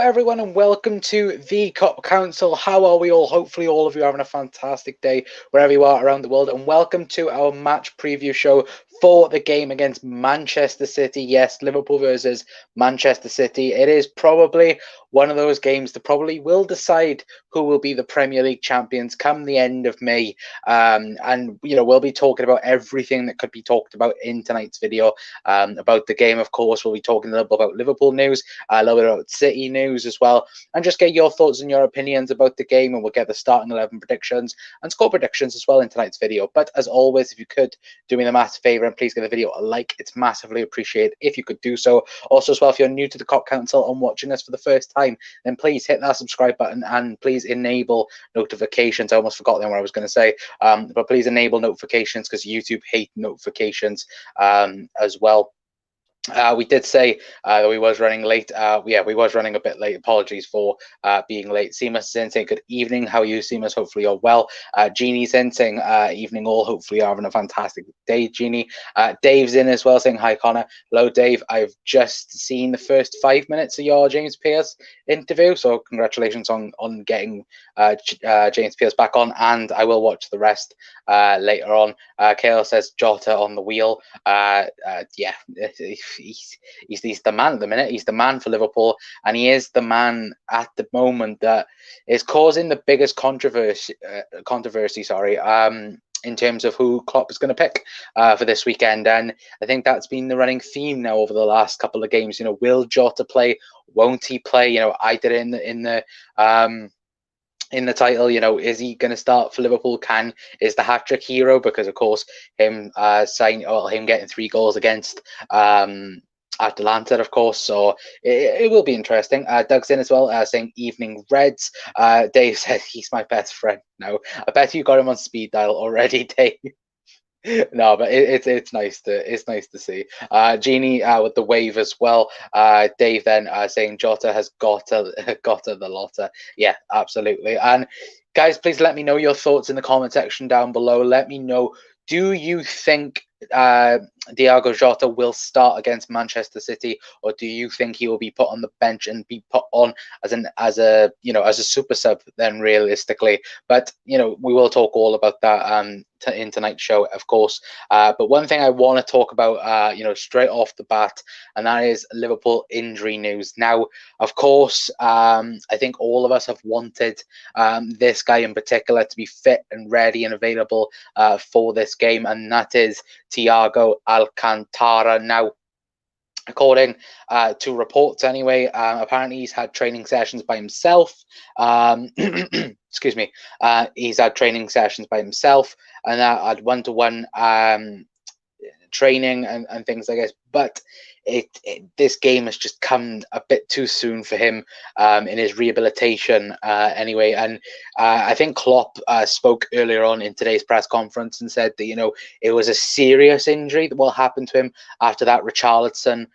everyone, and welcome to the Cup Council. How are we all? Hopefully all of you are having a fantastic day wherever you are around the world, and welcome to our match preview show for the game against Manchester City. Yes, Liverpool versus Manchester City. It is probably one of those games that probably will decide who will be the Premier League champions come the end of May. And we'll be talking about everything that could be talked about in tonight's video. About the game, of course, we'll be talking a little bit about Liverpool news, a little bit about City news as well, and just get your thoughts and your opinions about the game. And we'll get the starting 11 predictions and score predictions as well in tonight's video. But as always, if you could do me the massive favor and please give the video a like, it's massively appreciated if you could do so. Also, as well, if you're new to the Cop Council and watching us for the first time, then please hit that subscribe button and please enable notifications. I almost forgot then what I was going to say, but please enable notifications because YouTube hate notifications as well. We did say that we was running late. We was running a bit late. Apologies for being late. Seamus is in saying good evening. How are you, Seamus? Hopefully you're well. Jeannie's in saying evening all. Hopefully you're having a fantastic day, Jeannie. Dave's in as well saying hi, Connor. Hello, Dave. I've just seen the first 5 minutes of your James Pearce interview, so congratulations on getting James Pearce back on, and I will watch the rest later on. Kale says Jota on the wheel. Yeah. He's the man at the minute. He's the man for Liverpool, and he is the man at the moment that is causing the biggest controversy. In terms of who Klopp is going to pick for this weekend, and I think that's been the running theme now over the last couple of games. Will Jota play? Won't he play? I did it in the title, is he going to start for Liverpool? Is the hat-trick hero? Because of course him getting 3 goals against Atalanta, of course, so it will be interesting. Doug's in as well, saying evening Reds. Dave said he's my best friend. No, I bet you got him on speed dial already, Dave. No, but it's nice to see. Jeannie with the wave as well. Dave then saying Jota has got the lotter. Yeah, absolutely. And guys, please let me know your thoughts in the comment section down below. Let me know, do you think Diogo Jota will start against Manchester City, or do you think he will be put on the bench and be put on as a super sub then realistically? But we will talk all about that in tonight's show, of course. But one thing I want to talk about straight off the bat, and that is Liverpool injury news. Now, of course, I think all of us have wanted this guy in particular to be fit and ready and available for this game, and that is Thiago Alcantara. Now, according to reports anyway, apparently he's had training sessions by himself. Excuse me. He's had training sessions by himself, and had one-to-one training and things, I guess. But this game has just come a bit too soon for him in his rehabilitation anyway. And I think Klopp spoke earlier on in today's press conference and said that, it was a serious injury that will happen to him after that Richarlison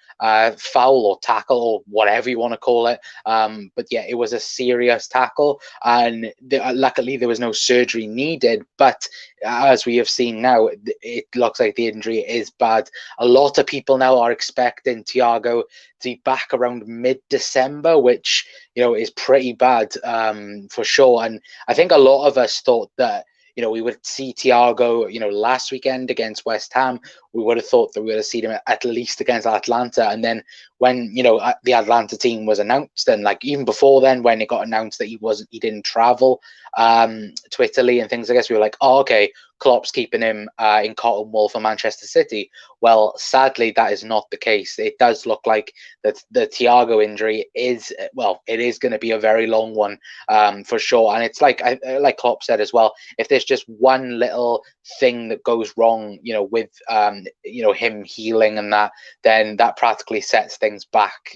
foul or tackle or whatever you want to call it. But yeah, it was a serious tackle, and luckily there was no surgery needed. But as we have seen now, it looks like the injury is bad. A lot of people now are expecting Thiago to be back around mid-December, which is pretty bad for sure. And I think a lot of us thought that we would see Thiago last weekend against West Ham. We would have thought that we would have seen him at least against Atlanta. And then when the Atlanta team was announced, and like even before then, when it got announced that he didn't travel to Italy and things, I guess we were like, oh, okay, Klopp's keeping him in Cotton Wool for Manchester City. Well, sadly, that is not the case. It does look like that the Thiago injury is, it is going to be a very long one for sure. And it's like Klopp said as well, if there's just one little thing that goes wrong, with him healing and that, then that practically sets things back,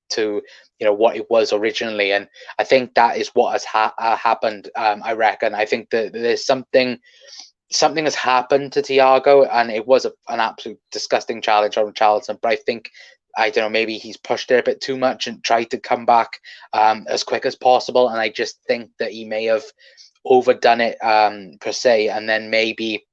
to what it was originally. And I think that is what has happened. I reckon. I think that there's something has happened to Thiago, and it was an absolute disgusting challenge from Richarlison. But I don't know, maybe he's pushed it a bit too much and tried to come back as quick as possible. And I just think that he may have overdone it per se, and then maybe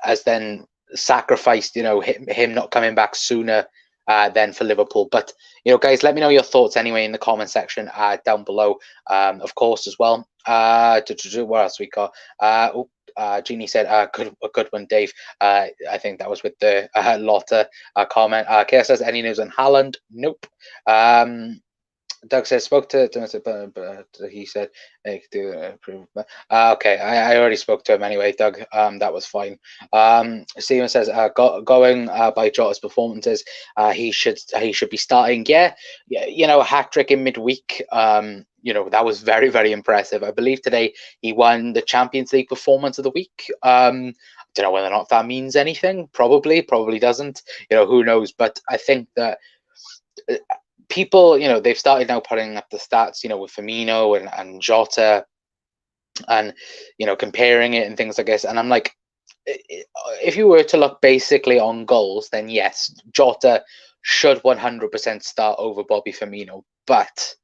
as then sacrificed him not coming back sooner then for Liverpool. But guys, let me know your thoughts anyway in the comment section down below, of course, as well. What else we got? Jeannie said, a good one, Dave. I think that was with the Lotta comment. Kaya says, any news on Haaland? Nope. Doug says, spoke to but he said they could do improvement. Okay, I already spoke to him anyway, Doug. That was fine. Steven says, going by Jota's performances, he should be starting. Yeah, a hat trick in midweek. That was very, very impressive. I believe today he won the Champions League Performance of the Week. Don't know whether or not that means anything. Probably doesn't. Who knows? But I think that people, they've started now putting up the stats, with Firmino and Jota, and comparing it and things like this. And I'm like, if you were to look basically on goals, then yes, Jota should 100% start over Bobby Firmino. But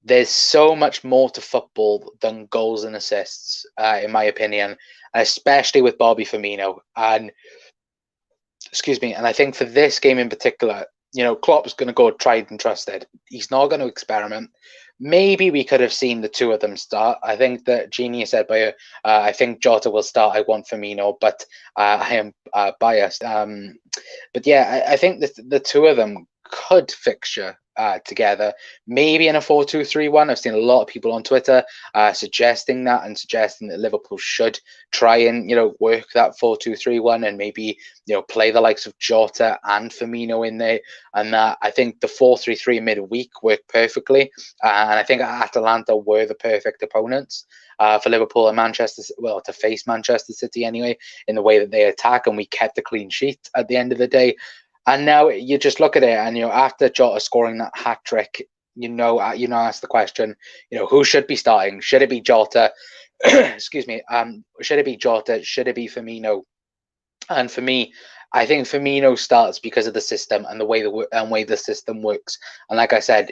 there's so much more to football than goals and assists, in my opinion, especially with Bobby Firmino. And excuse me, and I think for this game in particular, Klopp's going to go tried and trusted. He's not going to experiment. Maybe we could have seen the two of them start. I think that Genie said, I think Jota will start. I want Firmino, but I am biased. But yeah, I think that the two of them could fixture together, maybe in a 4-2-3-1. I've seen a lot of people on Twitter suggesting that, and suggesting that Liverpool should try and work that 4-2-3-1 and maybe play the likes of Jota and Firmino in there. And that I think the 4-3-3 midweek worked perfectly, and I think Atalanta were the perfect opponents for Liverpool and Manchester, well, to face Manchester City anyway, in the way that they attack, and we kept a clean sheet at the end of the day. And now you just look at it, and after Jota scoring that hat trick, ask the question, who should be starting? Should it be Jota? Excuse me. Should it be Jota? Should it be Firmino? And for me, I think Firmino starts because of the system and the way the system works. And like I said,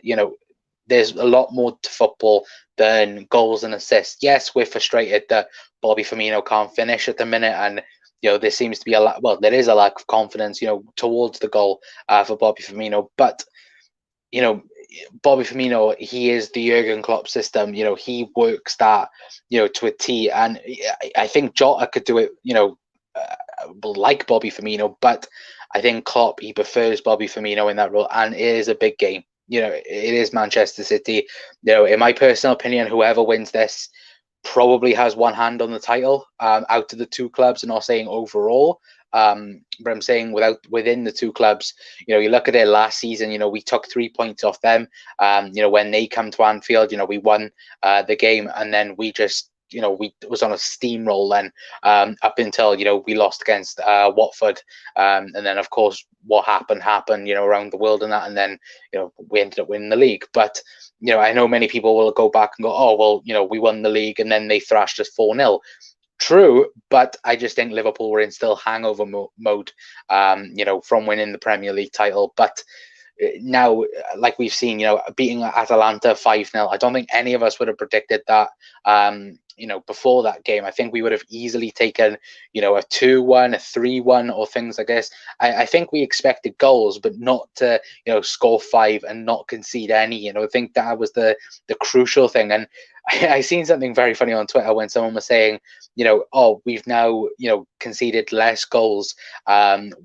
there's a lot more to football than goals and assists. Yes, we're frustrated that Bobby Firmino can't finish at the minute, and there seems to be there is a lack of confidence, towards the goal for Bobby Firmino. But, Bobby Firmino, he is the Jurgen Klopp system. He works that, to a T. And I think Jota could do it, like Bobby Firmino. But I think Klopp, he prefers Bobby Firmino in that role. And it is a big game. It is Manchester City. In my personal opinion, whoever wins this probably has one hand on the title out of the two clubs. I'm not saying overall, but I'm saying within the two clubs. You look at it last season, we took 3 points off them. When they come to Anfield, we won the game, and then we just we was on a steamroll then up until we lost against Watford, and then of course what happened around the world and that, and then we ended up winning the league. But I know many people will go back and go, oh well, we won the league and then they thrashed us 4-0. True, but I just think Liverpool were in still hangover mode, from winning the Premier League title. But now, like we've seen, beating Atalanta 5-0, I don't think any of us would have predicted that. Before that game, I think we would have easily taken, a 2-1, a 3-1, or things like this. I think we expected goals, but not to, score 5 and not concede any. I think that was the crucial thing. And I seen something very funny on Twitter when someone was saying, oh, we've now, conceded less goals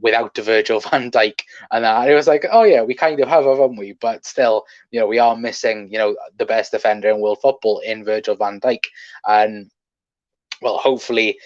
without the Virgil van Dijk. And it was like, oh yeah, we kind of have, haven't we? But still, we are missing, the best defender in world football in Virgil van Dijk. And well, hopefully,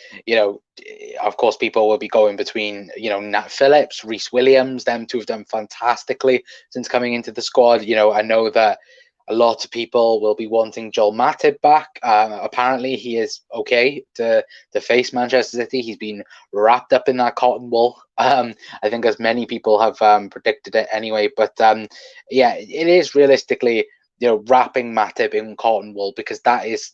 of course, people will be going between, Nat Phillips, Reece Williams. Them two have done fantastically since coming into the squad. I know that a lot of people will be wanting Joel Matip back. Apparently, he is okay to face Manchester City. He's been wrapped up in that cotton wool. I think as many people have predicted it anyway. But yeah, it is realistically, wrapping Matip in cotton wool, because that is,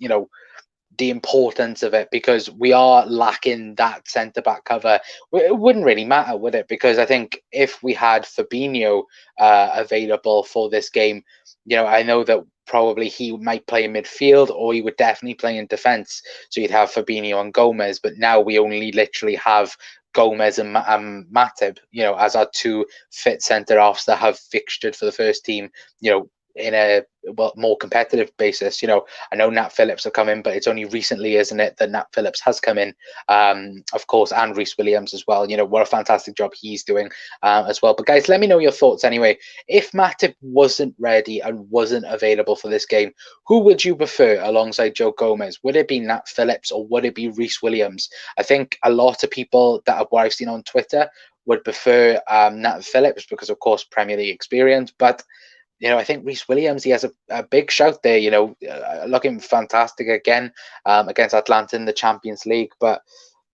the importance of it, because we are lacking that centre-back cover. It wouldn't really matter, would it? Because I think if we had Fabinho available for this game, I know that probably he might play in midfield, or he would definitely play in defence. So you'd have Fabinho and Gomez, but now we only literally have Gomez and Matip, as our two fit centre halves that have fixtured for the first team, in a more competitive basis. I know Nat Phillips have come in, but it's only recently, isn't it, that Nat Phillips has come in, of course, and Rhys Williams as well. What a fantastic job he's doing as well. But guys, let me know your thoughts anyway. If Matip wasn't ready and wasn't available for this game, who would you prefer alongside Joe Gomez? Would it be Nat Phillips or would it be Rhys Williams? I think a lot of people what I've seen on Twitter would prefer Nat Phillips because, of course, Premier League experience, but I think Rhys Williams, he has a big shout there, looking fantastic again against Atlanta in the Champions League. But,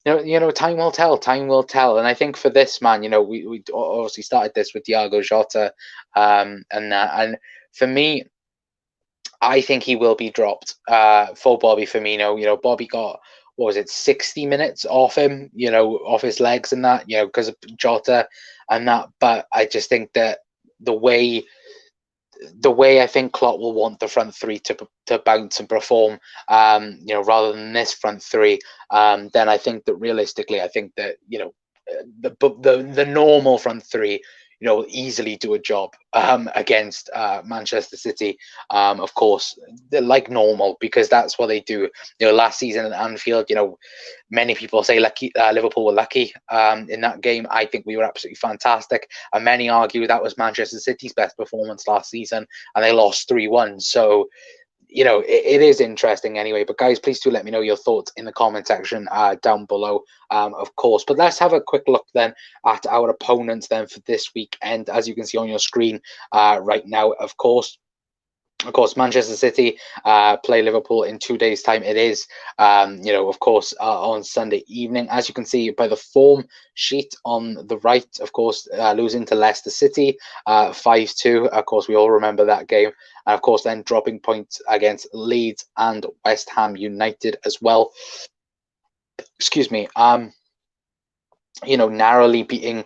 time will tell. Time will tell. And I think for this man, we obviously started this with Diogo Jota. And for me, I think he will be dropped for Bobby Firmino. Bobby got, 60 minutes off him, off his legs and that, because of Jota and that. But I just think that the way I think Klopp will want the front three to bounce and perform, rather than this front three, then I think that realistically, I think that the normal front three, easily do a job against Manchester City, of course, like normal, because that's what they do. Last season at Anfield, many people say Liverpool were lucky in that game. I think we were absolutely fantastic, and many argue that was Manchester City's best performance last season, and they lost 3-1. So it is interesting anyway. But guys, please do let me know your thoughts in the comment section down below, of course. But let's have a quick look then at our opponents then for this weekend. As you can see on your screen right now, of course, Manchester City play Liverpool in 2 days' time. It is, of course, on Sunday evening. As you can see by the form sheet on the right, of course, losing to Leicester City 5-2. Of course, we all remember that game. And of course, then dropping points against Leeds and West Ham United as well. Excuse me. Narrowly beating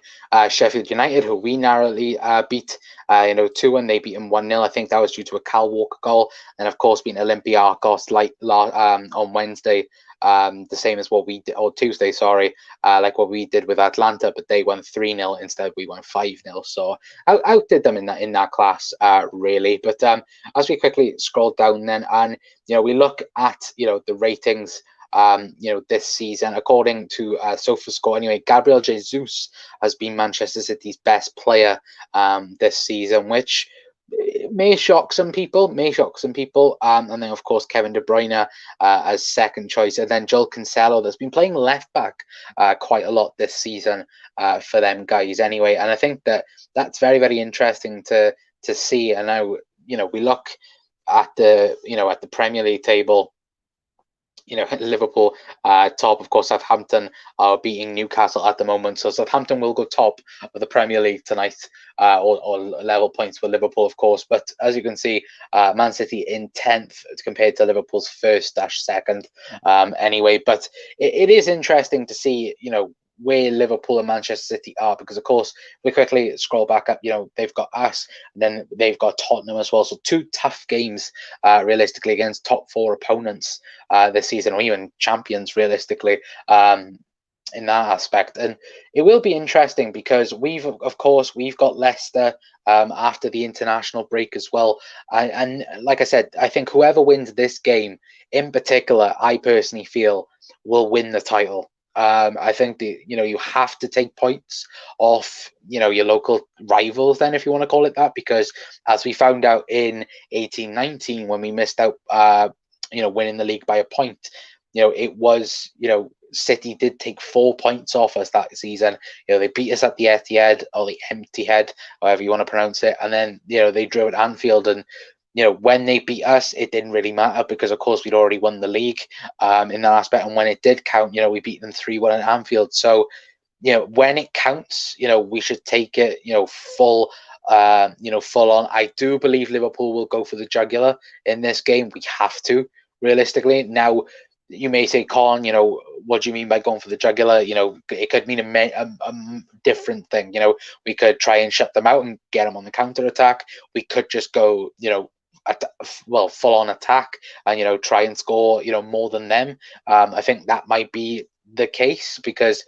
Sheffield United, who we narrowly beat, 2-1. They beat them 1-0. I think that was due to a Kyle Walker goal. And of course, beating Olympiacos on Wednesday, the same as what we did, or Tuesday, sorry, like what we did with Atlanta, but they won 3-0 instead. We won 5-0. So outdid them in that class, really. But as we quickly scroll down then, and we look at the ratings. This season, according to SofaScore, anyway, Gabriel Jesus has been Manchester City's best player this season, which may shock some people. And then, of course, Kevin De Bruyne as second choice, and then Joel Cancelo, that's been playing left back quite a lot this season for them guys. Anyway, and I think that's very, very interesting to see. And now, we look at the Premier League table. Liverpool top, of course. Southampton are beating Newcastle at the moment, so Southampton will go top of the Premier League tonight, or level points with Liverpool, of course. But as you can see, Man City in 10th compared to Liverpool's first/second. Anyway, but it is interesting to see, where Liverpool and Manchester City are, because of course we quickly scroll back up, they've got us, and then they've got Tottenham as well. So two tough games realistically against top four opponents this season, or even champions realistically, in that aspect. And it will be interesting because we've got Leicester after the international break as well, and like I said, I think whoever wins this game in particular, I personally feel will win the title. I think you have to take points off, your local rivals then, if you want to call it that, because as we found out in 18-19 when we missed out, winning the league by a point, it was, City did take 4 points off us that season. They beat us at the Etihad, or the Empty Head, however you want to pronounce it, and then they drew at Anfield. And when they beat us, it didn't really matter because, of course, we'd already won the league in that aspect. And when it did count, we beat them 3-1 at Anfield. So, when it counts, we should take it, full on. I do believe Liverpool will go for the jugular in this game. We have to, realistically. Now, you may say, Colin, what do you mean by going for the jugular? It could mean a different thing. We could try and shut them out and get them on the counter attack. We could just go, full on attack and try and score more than them. I think that might be the case because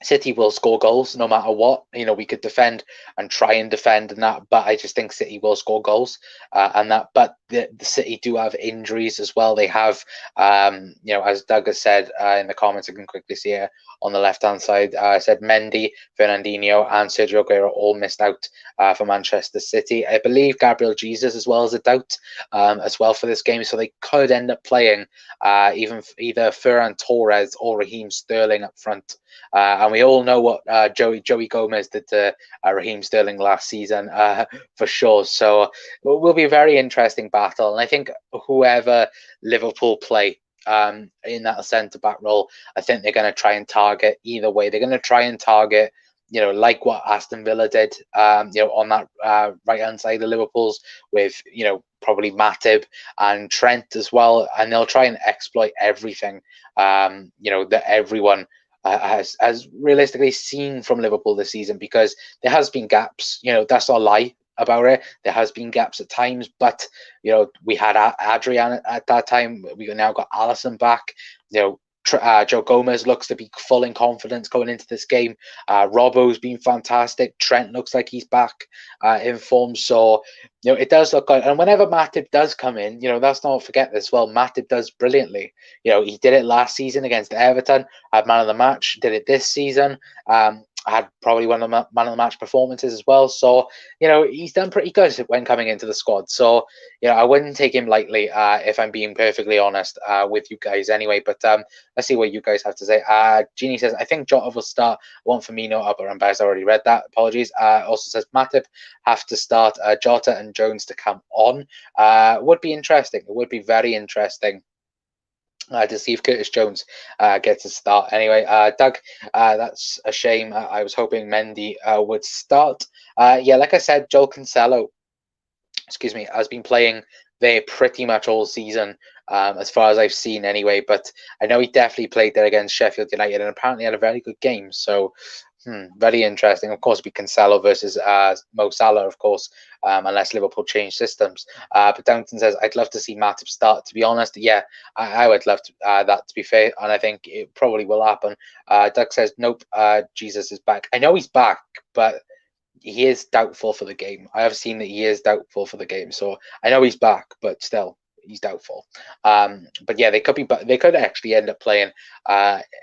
City will score goals no matter what. You know, we could defend and try and defend and that, but I just think City will score goals and that. But the City do have injuries as well. They have, you know, as Doug has said in the comments, I can quickly see it on the left-hand side. Said Mendy, Fernandinho, and Sergio Aguero all missed out for Manchester City. I believe Gabriel Jesus as well as a doubt as well for this game, so they could end up playing either Ferran Torres or Raheem Sterling up front. And we all know what Joey Gomez did to Raheem Sterling last season for sure. So it will be a very interesting battle. And I think whoever Liverpool play in that centre back role, I think they're going to try and target either way. They're going to try and target, you know, like what Aston Villa did, you know, on that right hand side of Liverpool's with, you know, probably Matip and Trent as well, and they'll try and exploit everything, you know, that everyone has realistically seen from Liverpool this season, because there has been gaps. You know, that's not a lie about it. There has been gaps at times, but you know, we had Adrian at that time. We now got Alisson back. You know, Joe Gomez looks to be full in confidence going into this game. Robbo's been fantastic. Trent looks like he's back in form. So, you know, it does look good. And whenever Matip does come in, you know, let's not forget this. Well, Matip does brilliantly. You know, he did it last season against Everton, had man of the match, did it this season. Had probably one of the man of the match performances as well. So, you know, he's done pretty good when coming into the squad. So, you know, I wouldn't take him lightly if I'm being perfectly honest with you guys anyway. But let's see what you guys have to say. Jeannie says, I think Jota will start. I want Firmino up, but Ramba's already read that. Apologies. Also says, Matip have to start. Jota and Jones to come on. Would be interesting. It would be very interesting. To see if Curtis Jones gets a start. Anyway, Doug, that's a shame. I was hoping Mendy would start. Yeah, like I said, Joel Cancelo, excuse me, has been playing there pretty much all season, as far as I've seen anyway. But I know he definitely played there against Sheffield United and apparently had a very good game. So, very interesting. Of course, it'd be Cancelo versus Mo Salah, of course, unless Liverpool change systems. But Downton says, I'd love to see Matip start. To be honest, yeah, I would love to, that, to be fair. And I think it probably will happen. Doug says, nope, Jesus is back. I know he's back, but he is doubtful for the game. I have seen that he is doubtful for the game. So I know he's back, but still, he's doubtful. But yeah, they could be. They could actually end up playing.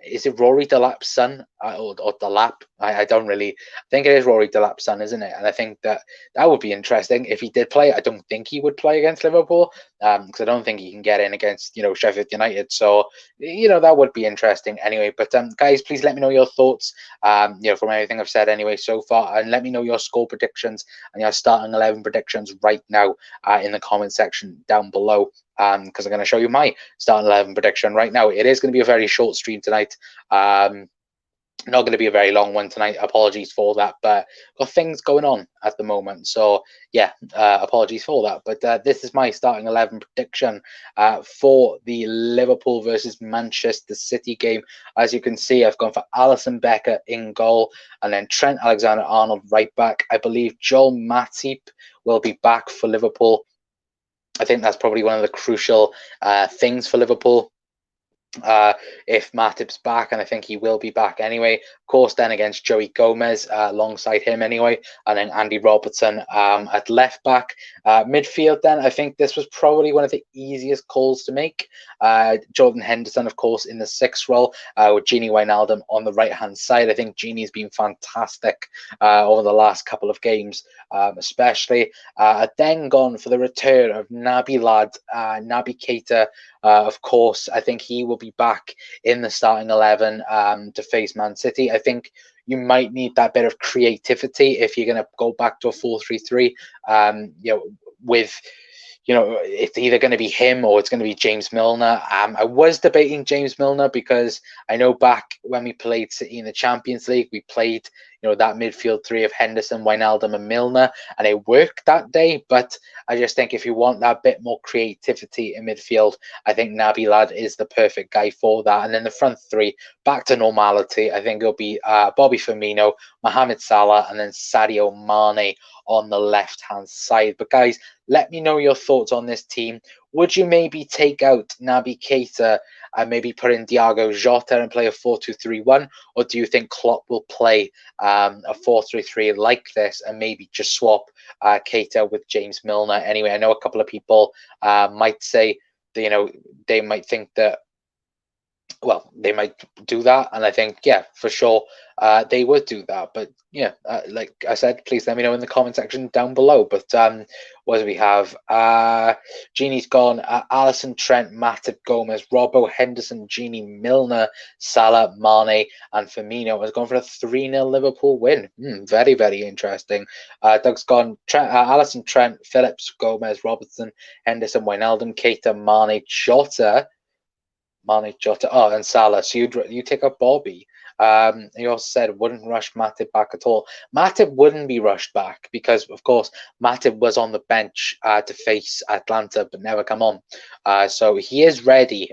Is it Rory Delap's son or Delap? I don't really think it is Rory Delap's son, isn't it? And I think that would be interesting if he did play. I don't think he would play against Liverpool because I don't think he can get in against Sheffield United. So that would be interesting anyway. But guys, please let me know your thoughts. From everything I've said anyway so far, and let me know your score predictions and your starting 11 predictions right now in the comment section down below. Because I'm going to show you my starting 11 prediction right now. It is going to be a very short stream tonight. Not going to be a very long one tonight. Apologies for that, but got things going on at the moment. So yeah, apologies for that. But this is my starting 11 prediction for the Liverpool versus Manchester City game. As you can see, I've gone for Alisson Becker in goal, and then Trent Alexander-Arnold right back. I believe Joel Matip will be back for Liverpool. I think that's probably one of the crucial things for Liverpool. If Matip's back, and I think he will be back anyway. Of course, then against Joey Gomez alongside him anyway, and then Andy Robertson at left back. Midfield then, I think this was probably one of the easiest calls to make. Jordan Henderson, of course, in the 6th role with Gini Wijnaldum on the right-hand side. I think Gini's been fantastic over the last couple of games, especially. I've then gone for the return of Naby Keita. Of course, I think he will be back in the starting 11 to face Man City. I think you might need that bit of creativity if you're going to go back to a 4-3-3. It's either going to be him or it's going to be James Milner. I was debating James Milner because I know back when we played City in the Champions League, we played that midfield three of Henderson, Wijnaldum and Milner, and it worked that day. But I just think if you want that bit more creativity in midfield, I think Naby Lad is the perfect guy for that. And then the front three, back to normality. I think it'll be Bobby Firmino, Mohamed Salah, and then Sadio Mane on the left-hand side. But guys, let me know your thoughts on this team. would you maybe take out Naby Keita and maybe put in Diogo Jota and play a 4-2-3-1, or do you think Klopp will play a 4-3-3 like this and maybe just swap Keita with James Milner? Anyway, I know a couple of people might say that, they might think that, well, they might do that, and I think, yeah, for sure, they would do that. But yeah, like I said, please let me know in the comment section down below. But what do we have? Genie's gone. Allison, Trent, Matip, Gomez, Robbo, Henderson, Genie, Milner, Salah, Mane, and Firmino has gone for a 3-0 Liverpool win. Very, very interesting. Doug's gone. Allison, Trent, Phillips, Gomez, Robertson, Henderson, Wijnaldum, Keita, Mane, Jota, and Salah. So you take up Bobby. You also said wouldn't rush Matip back at all. Matip wouldn't be rushed back because, of course, Matip was on the bench to face Atlanta, but never come on. So he is ready.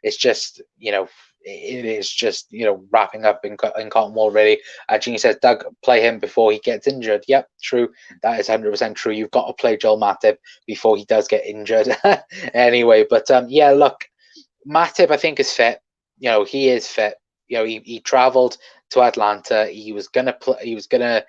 It's just, it is just, wrapping up in cotton wool, really. Genie says, Doug, play him before he gets injured. Yep, true. That is 100% true. You've got to play Joel Matip before he does get injured. Anyway, but yeah, look, Matip, I think, is fit. He is fit. He travelled to Atlanta. He was gonna play. He was gonna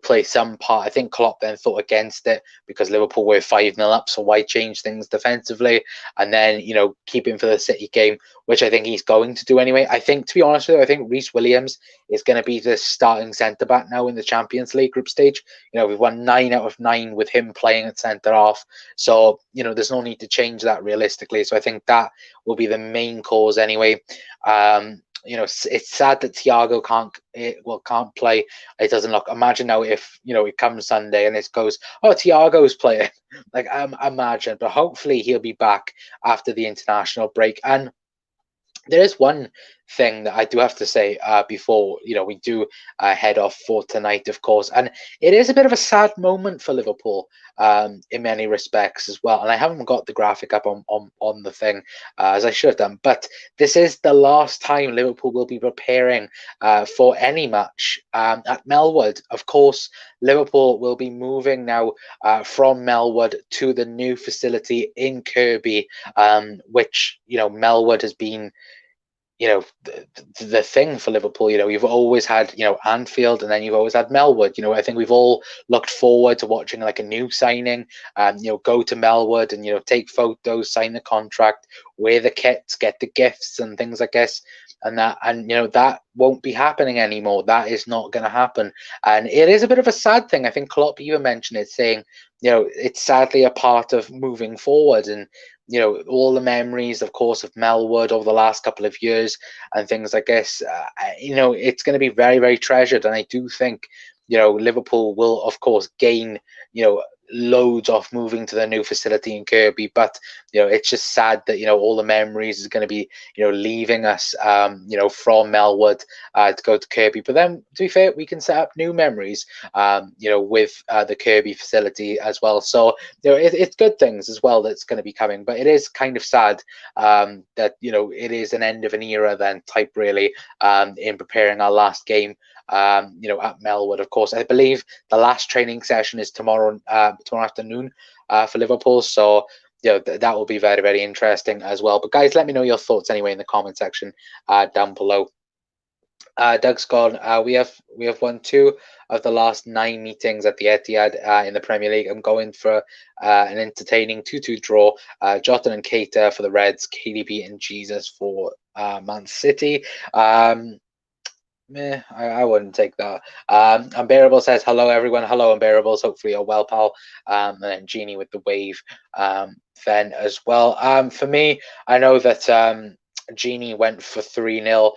play some part. I think Klopp then thought against it because Liverpool were 5-0 up. So why change things defensively and then keep him for the City game, which I think he's going to do anyway. I think, to be honest with you, I think Reece Williams is going to be the starting centre back now in the Champions League group stage. We've won 9 out of 9 with him playing at centre half. So there's no need to change that realistically. So I think that will be the main cause anyway. It's sad that Thiago can't play. It doesn't look. Imagine now if it comes Sunday and it goes, oh, Thiago's playing. Like, imagine. But hopefully he'll be back after the international break. And there is one thing that I do have to say before we do head off for tonight, of course, and it is a bit of a sad moment for Liverpool in many respects as well. And I haven't got the graphic up on the thing as I should have done, but this is the last time Liverpool will be preparing for any match at Melwood. Of course, Liverpool will be moving now from Melwood to the new facility in Kirkby, which Melwood has been the thing for Liverpool. You've always had Anfield, and then you've always had Melwood. I think we've all looked forward to watching like a new signing go to Melwood and take photos, sign the contract, wear the kits, get the gifts and things, I guess. And that won't be happening anymore. That is not going to happen, and it is a bit of a sad thing. I think Klopp even mentioned it, saying it's sadly a part of moving forward. And all the memories, of course, of Melwood over the last couple of years and things, I guess, it's going to be very, very treasured. And I do think, Liverpool will, of course, gain, loads off moving to the new facility in Kirkby. But, it's just sad that, all the memories is going to be, leaving us, from Melwood to go to Kirkby. But then, to be fair, we can set up new memories, with the Kirkby facility as well. So, it's good things as well that's going to be coming. But it is kind of sad that, it is an end of an era then type, really, in preparing our last game at Melwood. Of course, I believe the last training session is tomorrow afternoon for Liverpool. So that will be very, very interesting as well. But guys, let me know your thoughts anyway in the comment section down below. Doug's gone. We have won 2 of the last 9 meetings at the Etihad in the Premier League. I'm going for an entertaining 2-2 draw. Jota and Keita for the Reds, KDB and Jesus for Man City. I wouldn't take that. Unbearable says, hello everyone. Hello Unbearables, hopefully you're well, pal. And then Genie with the wave then as well. For me, I know that Genie went for 3-0.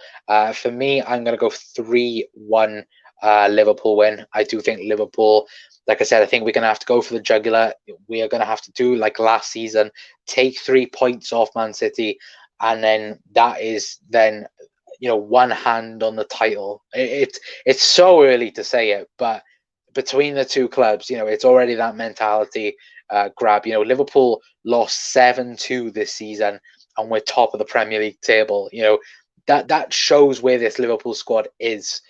For me, I'm going to go 3-1 Liverpool win. I do think Liverpool, like I said, I think we're going to have to go for the jugular. We are going to have to do like last season, take 3 points off Man City, and then that is then one hand on the title. It's so early to say it, but between the two clubs, it's already that mentality grab. Liverpool lost 7-2 this season, and we're top of the Premier League table. That shows where this Liverpool squad is.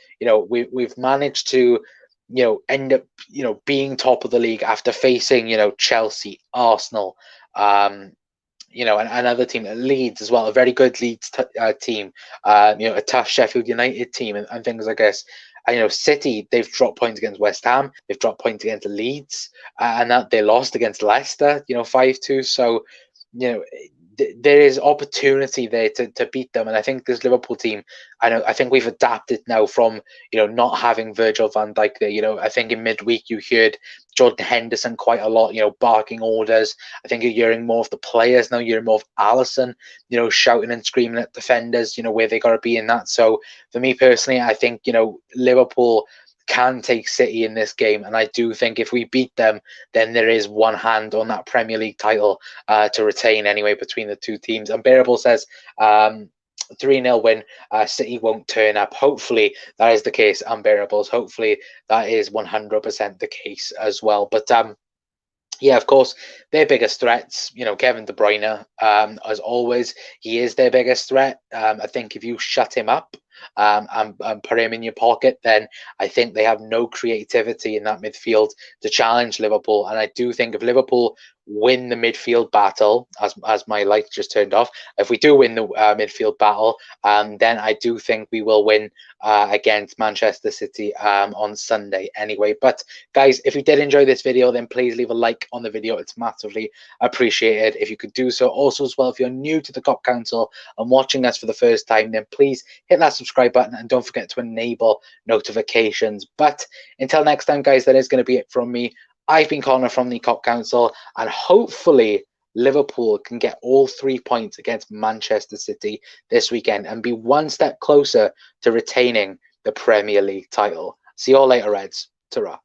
We've managed to end up being top of the league after facing Chelsea, Arsenal, you know, another team, Leeds as well, a very good Leeds team, you know, a tough Sheffield United team, and things like this. And, you know, City, they've dropped points against West Ham, they've dropped points against Leeds, and that they lost against Leicester, you know, 5-2. So, you know, there is opportunity there to beat them, and I think this Liverpool team, I think we've adapted now from, you know, not having Virgil van Dijk there. You know, I think in midweek you heard Jordan Henderson quite a lot, you know, barking orders. I think you're hearing more of the players now. You're hearing more of Alisson, you know, shouting and screaming at defenders, you know, where they got to be in that. So for me personally, I think, you know, Liverpool can take City in this game, and I do think if we beat them, then there is one hand on that Premier League title to retain anyway between the two teams. Unbearable says 3-0 win. City won't turn up. Hopefully that is the case, Unbearables. Hopefully that is 100% the case as well. But yeah, of course, their biggest threats, you know, Kevin De Bruyne, as always, he is their biggest threat. I think if you shut him up and put him in your pocket, then I think they have no creativity in that midfield to challenge Liverpool. And I do think if Liverpool win the midfield battle, as my light just turned off, if we do win the midfield battle, then I do think we will win against Manchester City on Sunday anyway. But guys, if you did enjoy this video, then please leave a like on the video. It's massively appreciated if you could do so. Also as well, if you're new to the Cop Council and watching us for the first time, then please hit that subscribe button and don't forget to enable notifications. But until next time, guys, that is going to be it from me. I've been Connor from the Cop Council, and hopefully Liverpool can get all 3 points against Manchester City this weekend and be one step closer to retaining the Premier League title. See you all later, Reds. Ta-ra.